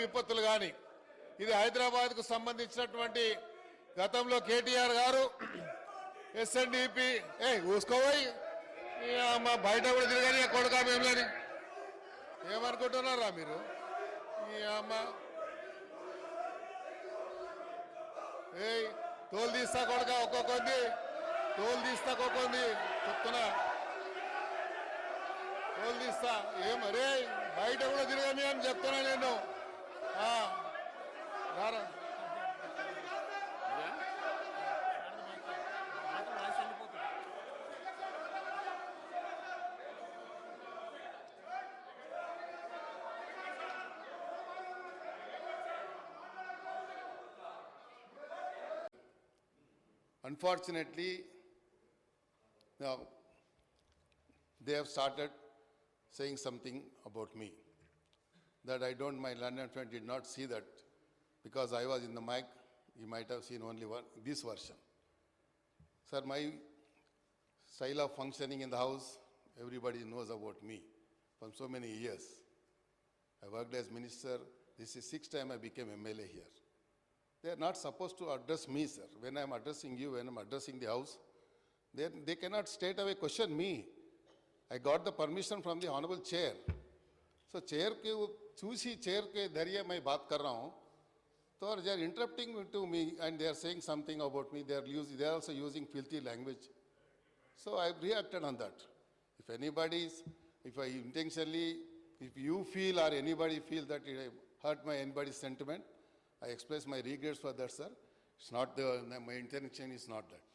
విపత్తులు కానీ ఇది హైదరాబాద్కు సంబంధించినటువంటి గతంలో కేటీఆర్ గారు ఎస్ఎన్డిపి ఊసుకోపోయి మా బయట కూడా తిరగని కొడుకా మేమని ఏమనుకుంటున్నారా మీరు? ఈ అమ్మ తోలు తీస్తా కొడుక ఒక్కొక్కంది తోలు తీస్తా ఒక్కొక్కంది చెప్తున్నా తోలు తీస్తా ఏమరే బయట కూడా తిరగని అని చెప్తున్నా నేను. రారా Unfortunately, now they have started saying something about me that I don't, my London friend did not see that because I was in the mic, you might have seen only this version. Sir, my style of functioning in the house, everybody knows about me from so many years. I worked as minister. This is 6th time I became MLA here. They are not supposed to address me, sir. When I am addressing you, when I am addressing the house, they cannot straight away question me. I got the permission from the honorable chair. So chair के चूसी chair के धैर्य मैं बात कर रहा हूँ, तो they are interrupting to me and they are saying something about me. They are also using filthy language. So I reacted on that. If anybody is, if I intentionally, if you feel or anybody feel that it hurt anybody's sentiment, I express my regrets for that, sir. It's not my intention is not that.